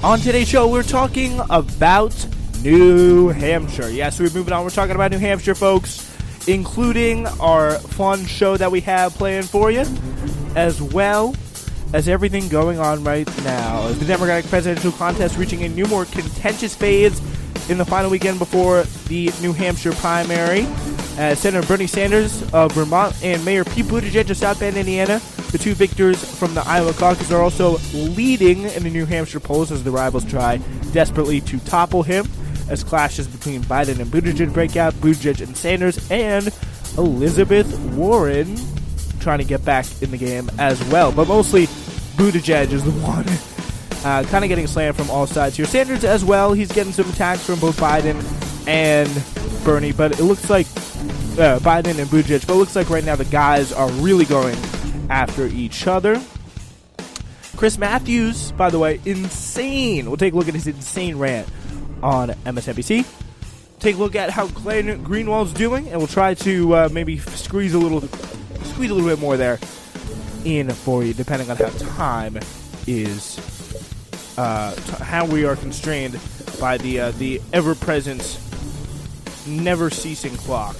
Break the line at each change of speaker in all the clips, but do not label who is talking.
On today's show, we're talking about New Hampshire. Yes, we're moving on. We're talking about New Hampshire, folks, including our fun show that we have planned for you, as well as everything going on right now. The Democratic presidential contest reaching a new, more contentious phase in the final weekend before the New Hampshire primary. Senator Bernie Sanders of Vermont and Mayor Pete Buttigieg of South Bend, Indiana, the two victors from the Iowa caucus, are also leading in the New Hampshire polls as the rivals try desperately to topple him, as clashes between Biden and Buttigieg break out, Buttigieg and Sanders, and Elizabeth Warren trying to get back in the game as well. But mostly, Buttigieg is the one kind of getting slammed from all sides here. Sanders as well, he's getting some attacks from both Biden and Bernie, but it looks like Biden and Buttigieg, but it looks like right now the guys are really going after each other. Chris Matthews, by the way, insane. We'll take a look at his insane rant on MSNBC. Take a look at how Glenn Greenwald's doing, and we'll try to maybe squeeze a little bit more there in for you, depending on how time is, how we are constrained by the ever-present, never-ceasing clock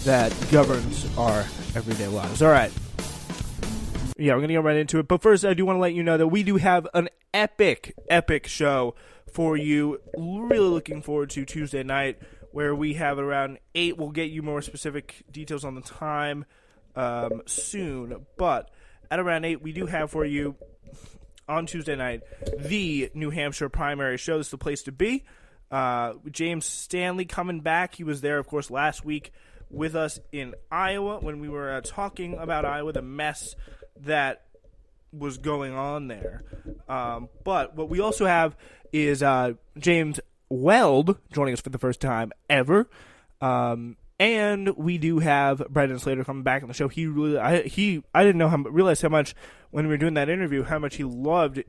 that governs our everyday lives. All right. Yeah, we're going to get right into it. But first, I do want to let you know that we do have an epic show for you. Really looking forward to Tuesday night, where we have around 8. We'll get you more specific details on the time soon. But at around 8, we do have for you on Tuesday night the New Hampshire primary show. This is the place to be. James Stanley coming back. He was there, of course, last week with us in Iowa when we were talking about Iowa, the mess that was going on there. But what we also have is James Weld joining us for the first time ever. And we do have Brendan Slater coming back on the show. I didn't realize how much when we were doing that interview, how much he loved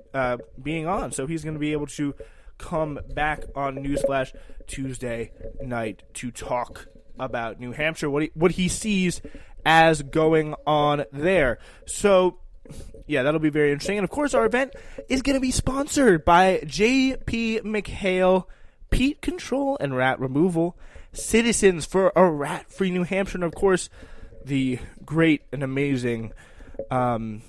being on. So he's going to be able to come back on Newsflash Tuesday night to talk about New Hampshire, what he sees as going on there. So, yeah, that'll be very interesting. And, of course, our event is going to be sponsored by J.P. McHale, Peat Control and Rat Removal, Citizens for a Rat-Free New Hampshire, and, of course, the great and amazing Come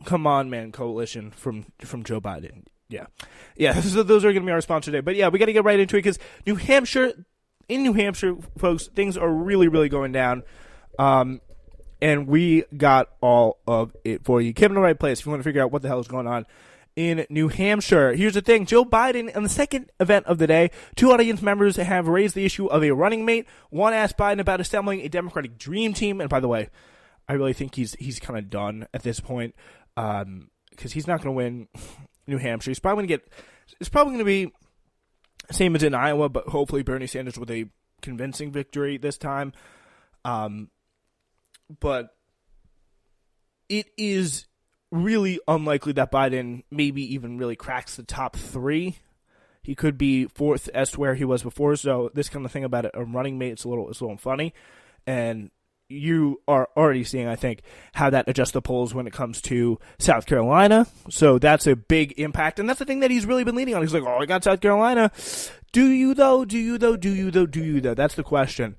On Man coalition from Joe Biden. Yeah, so those are going to be our sponsor today. But, yeah, we got to get right into it because in New Hampshire, folks, things are really, really going down. And we got all of it for you. Keep in the right place if you want to figure out what the hell is going on in New Hampshire. Here's the thing. Joe Biden, on the second event of the day, 2 audience members have raised the issue of a running mate. One asked Biden about assembling a Democratic dream team. And by the way, I really think he's kind of done at this point because he's not going to win New Hampshire. It's probably going to be same as in Iowa, but hopefully Bernie Sanders with a convincing victory this time. But it is really unlikely that Biden maybe even really cracks the top 3. He could be 4th as to where he was before. So this kind of thing about a running mate, it's a little funny. And you are already seeing, I think, how that adjusts the polls when it comes to South Carolina. So that's a big impact. And that's the thing that he's really been leaning on. He's like, oh, I got South Carolina. Do you, though? Do you, though? Do you, though? Do you, though? That's the question.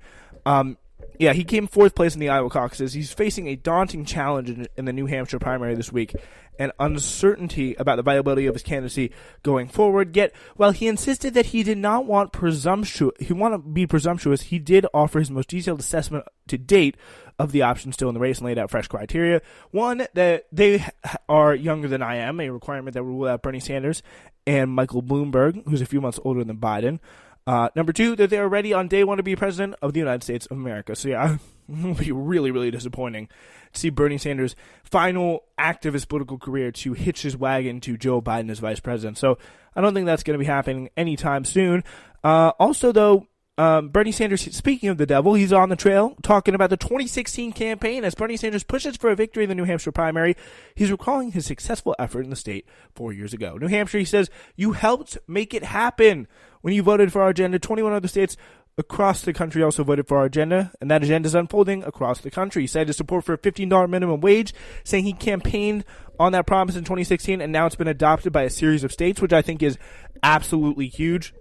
Yeah, he came 4th place in the Iowa caucuses. He's facing a daunting challenge in the New Hampshire primary this week and uncertainty about the viability of his candidacy going forward. Yet, while he insisted that he did not want to be presumptuous, he did offer his most detailed assessment to date of the options still in the race and laid out fresh criteria. One, that they are younger than I am, a requirement that will rule out Bernie Sanders and Michael Bloomberg, who's a few months older than Biden. Number 2, that they are ready on day 1 to be president of the United States of America. So, yeah, it will be really, really disappointing to see Bernie Sanders' final activist political career to hitch his wagon to Joe Biden as vice president. So, I don't think that's going to be happening anytime soon. Also, though, Bernie Sanders, speaking of the devil, he's on the trail talking about the 2016 campaign. As Bernie Sanders pushes for a victory in the New Hampshire primary, he's recalling his successful effort in the state 4 years ago. New Hampshire, he says, you helped make it happen when you voted for our agenda. 21 other states across the country also voted for our agenda, and that agenda is unfolding across the country. He cited support for a $15 minimum wage, saying he campaigned on that promise in 2016, and now it's been adopted by a series of states, which I think is absolutely huge.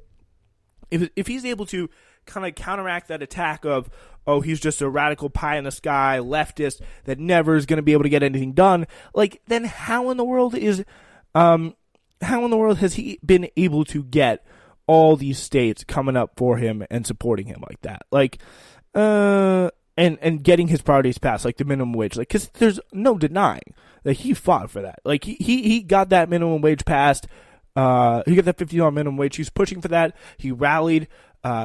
If he's able to kind of counteract that attack of, oh, he's just a radical pie-in-the-sky leftist that never is going to be able to get anything done, like, then how in the world has he been able to get all these states coming up for him and supporting him like that? Like, and getting his priorities passed, like the minimum wage, like, because there's no denying that he fought for that. Like, he got that minimum wage passed. He got that $50 minimum wage. He was pushing for that. He rallied.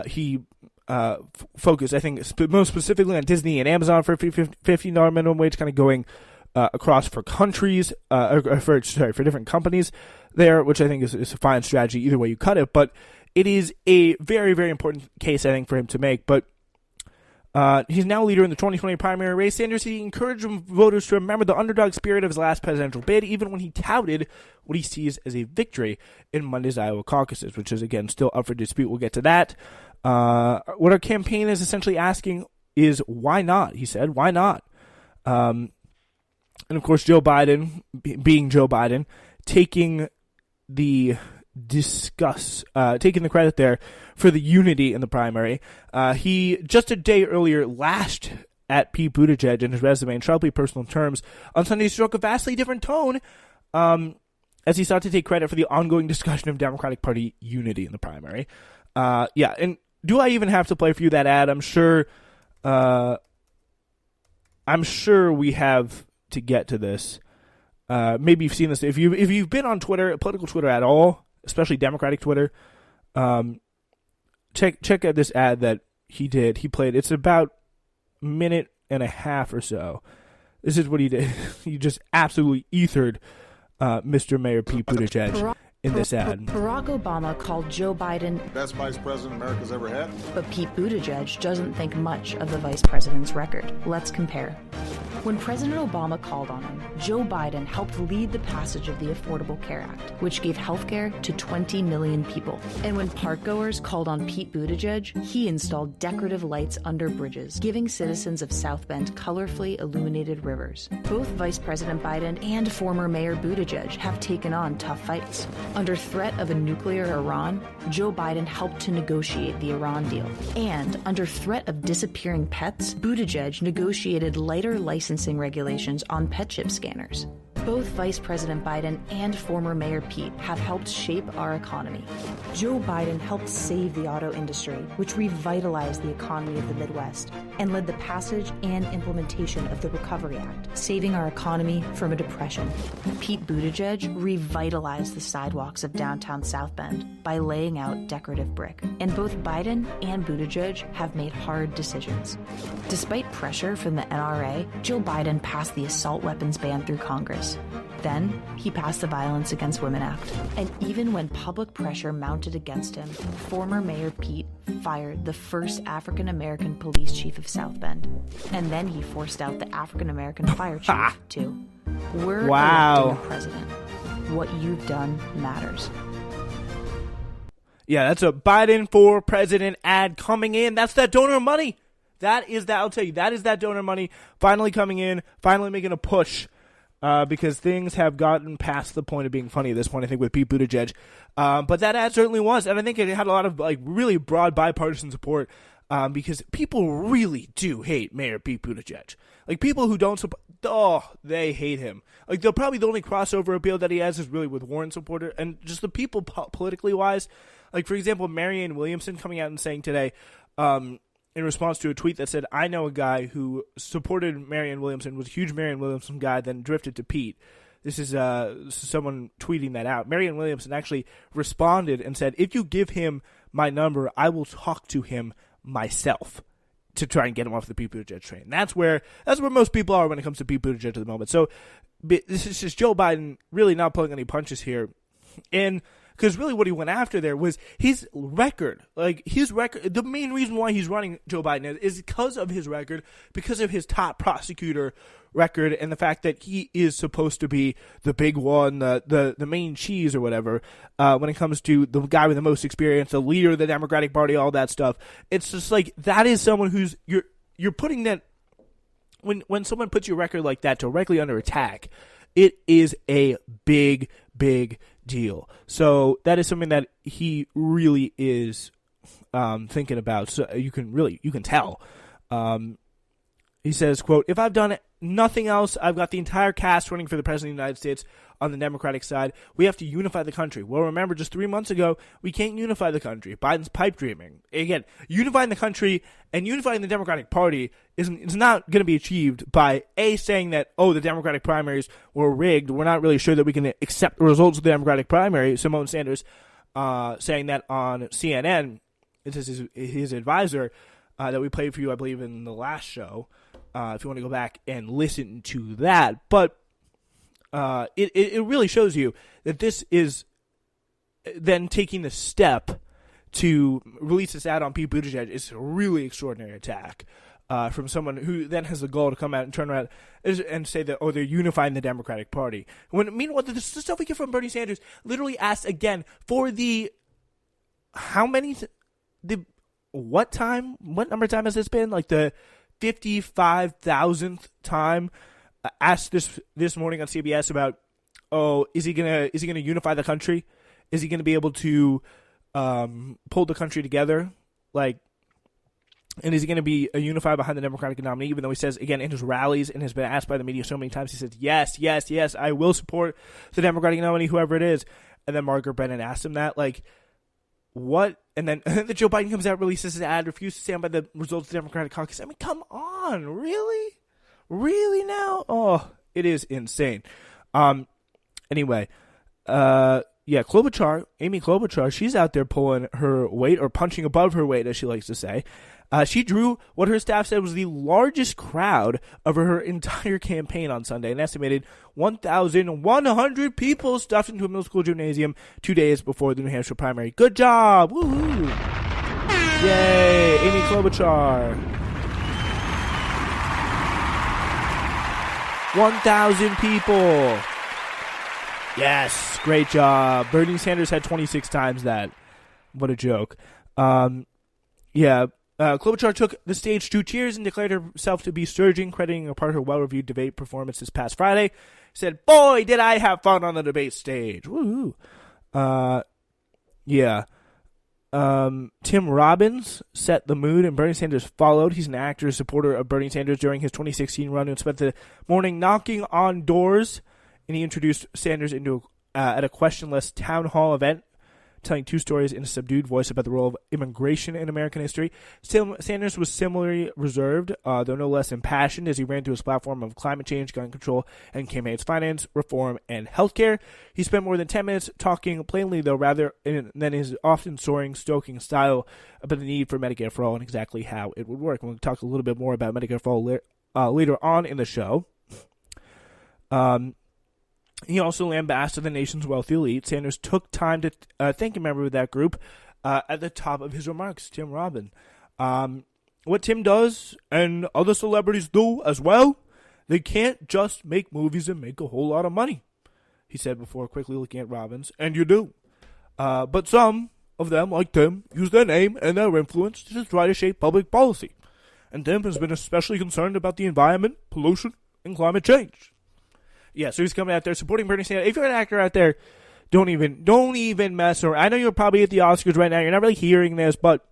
He focused, I think, most specifically on Disney and Amazon for $15 minimum wage, kind of going across for countries, for different companies there, which I think is a fine strategy either way you cut it. But it is a very, very important case, I think, for him to make. But he's now leader in the 2020 primary race. Sanders, he encouraged voters to remember the underdog spirit of his last presidential bid, even when he touted what he sees as a victory in Monday's Iowa caucuses, which is, again, still up for dispute. We'll get to that. What our campaign is essentially asking is, why not? He said, why not? And, of course, Joe Biden, being Joe Biden, taking the credit there for the unity in the primary. He, just a day earlier, lashed at Pete Buttigieg in his resume in sharply personal terms. On Sunday, he struck a vastly different tone as he sought to take credit for the ongoing discussion of Democratic Party unity in the primary. And do I even have to play for you that ad? I'm sure we have to get to this. Maybe you've seen this. If you've been on Twitter, political Twitter at all, especially Democratic Twitter, check out this ad that he did. He played. It's about a minute and a half or so. This is what he did. He just absolutely ethered Mr. Mayor Pete Buttigieg in this ad.
Barack Obama called Joe Biden
best vice president America's ever had.
But Pete Buttigieg doesn't think much of the vice president's record. Let's compare. When President Obama called on him, Joe Biden helped lead the passage of the Affordable Care Act, which gave health care to 20 million people. And when parkgoers called on Pete Buttigieg, he installed decorative lights under bridges, giving citizens of South Bend colorfully illuminated rivers. Both Vice President Biden and former Mayor Buttigieg have taken on tough fights. Under threat of a nuclear Iran, Joe Biden helped to negotiate the Iran deal. And under threat of disappearing pets, Buttigieg negotiated lighter licensing regulations on pet chip scanners. Both Vice President Biden and former Mayor Pete have helped shape our economy. Joe Biden helped save the auto industry, which revitalized the economy of the Midwest, and led the passage and implementation of the Recovery Act, saving our economy from a depression. Pete Buttigieg revitalized the sidewalks of downtown South Bend by laying out decorative brick. And both Biden and Buttigieg have made hard decisions. Despite pressure from the NRA, Joe Biden passed the assault weapons ban through Congress. Then, he passed the Violence Against Women Act. And even when public pressure mounted against him, former Mayor Pete fired the first African-American police chief of South Bend. And then he forced out the African-American fire chief, too. We're electing a president. What you've done matters.
Yeah, that's a Biden for president ad coming in. That's that donor money. I'll tell you, that is that donor money finally coming in, finally making a push. Because things have gotten past the point of being funny at this point, I think, with Pete Buttigieg. But that ad certainly was, and I think it had a lot of really broad bipartisan support because people really do hate Mayor Pete Buttigieg. Like, people who don't support, they hate him. Like, they'll probably the only crossover appeal that he has is really with Warren supporter, and just the people politically wise. Like, for example, Marianne Williamson coming out and saying today, in response to a tweet that said, I know a guy who supported Marianne Williamson, was a huge Marianne Williamson guy, then drifted to Pete. This is someone tweeting that out. Marianne Williamson actually responded and said, if you give him my number, I will talk to him myself to try and get him off the Pete Buttigieg train. That's where most people are when it comes to Pete Buttigieg at the moment. So this is just Joe Biden really not pulling any punches here. And Because really what he went after there was his record. Like, his record, the main reason why he's running Joe Biden is because of his record, because of his top prosecutor record, and the fact that he is supposed to be the big one, the main cheese or whatever, when it comes to the guy with the most experience, the leader of the Democratic Party, all that stuff. It's just like, that is someone who's, you're putting that, when someone puts your record like that directly under attack, it is a big, big deal. So that is something that he really is thinking about. So you can tell. He says, quote, "If I've done nothing else, I've got the entire cast running for the President of the United States on the Democratic side. We have to unify the country." Well, remember, just 3 months ago, we can't unify the country. Biden's pipe dreaming. Again, unifying the country and unifying the Democratic Party is not going to be achieved by, A, saying that, oh, the Democratic primaries were rigged. We're not really sure that we can accept the results of the Democratic primary. Simone Sanders saying that on CNN. This is his advisor that we played for you, I believe, in the last show. If you want to go back and listen to that. But it really shows you that this is then taking the step to release this ad on Pete Buttigieg. It's a really extraordinary attack from someone who then has the goal to come out and turn around and say that, oh, they're unifying the Democratic Party. Meanwhile, the stuff we get from Bernie Sanders literally asks again for the what number of time has this been? Like the 55,000th time asked this morning on CBS about, oh, is he gonna unify the country? Is he gonna be able to pull the country together? Like, and is he gonna be unified behind the Democratic nominee? Even though he says again in his rallies and has been asked by the media so many times, he says yes, I will support the Democratic nominee, whoever it is. And then Margaret Brennan asked him that, like, what? And then Joe Biden comes out, releases his ad, refuses to stand by the results of the Democratic caucus. I mean, come on, really? Really now? Oh, it is insane. Anyway, yeah, Amy Klobuchar, she's out there pulling her weight, or punching above her weight, as she likes to say. She drew what her staff said was the largest crowd of her entire campaign on Sunday, an estimated 1,100 people stuffed into a middle school gymnasium 2 days before the New Hampshire primary. Good job! Woohoo! Yay! Amy Klobuchar. 1,000 people. Yes, great job. Bernie Sanders had 26 times that. What a joke. Yeah. Klobuchar took the stage to cheers and declared herself to be surging, crediting a part of her well-reviewed debate performance this past Friday. Said, "Boy, did I have fun on the debate stage." Woohoo. Yeah. Tim Robbins set the mood, and Bernie Sanders followed. He's an actor, supporter of Bernie Sanders during his 2016 run, and spent the morning knocking on doors. And he introduced Sanders into at a questionless town hall event, telling two stories in a subdued voice about the role of immigration in American history. Sanders was similarly reserved, though no less impassioned, as he ran through his platform of climate change, gun control, and campaigns finance, reform, and healthcare. He spent more than 10 minutes talking plainly, though, rather than his often soaring, stoking style, about the need for Medicare for All and exactly how it would work. We'll talk a little bit more about Medicare for All later on in the show. He also lambasted the nation's wealthy elite. Sanders took time to thank a member of that group at the top of his remarks, Tim Robbins. What Tim does, and other celebrities do as well, they can't just make movies and make a whole lot of money, he said before quickly looking at Robbins. And you do. But some of them, like Tim, use their name and their influence to try to shape public policy. And Tim has been especially concerned about the environment, pollution, and climate change. Yeah, so he's coming out there supporting Bernie Sanders. If you're an actor out there, don't even mess around. I know you're probably at the Oscars right now. You're not really hearing this, but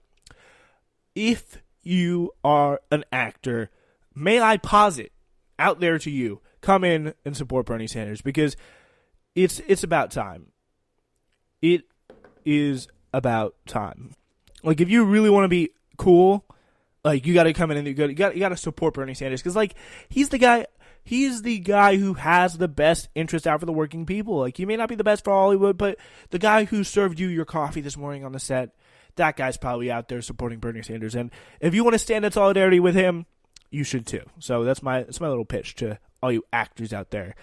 if you are an actor, may I posit out there to you, come in and support Bernie Sanders, because it's about time. It is about time. Like, if you really want to be cool, like, you got to come in and you got to support Bernie Sanders, because, like, he's the guy who has the best interest out for the working people. Like, he may not be the best for Hollywood, but the guy who served you your coffee this morning on the set, that guy's probably out there supporting Bernie Sanders. And if you want to stand in solidarity with him, you should too. So that's my little pitch to all you actors out there.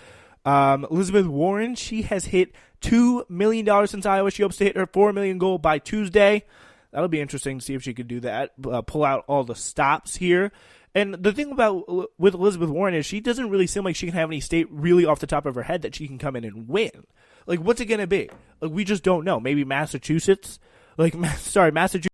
Elizabeth Warren, she has hit $2 million since Iowa. She hopes to hit her $4 million goal by Tuesday. That'll be interesting to see if she could do that, pull out all the stops here. And the thing with Elizabeth Warren is she doesn't really seem like she can have any state really off the top of her head that she can come in and win. Like, what's it going to be? Like, we just don't know. Maybe Massachusetts? Massachusetts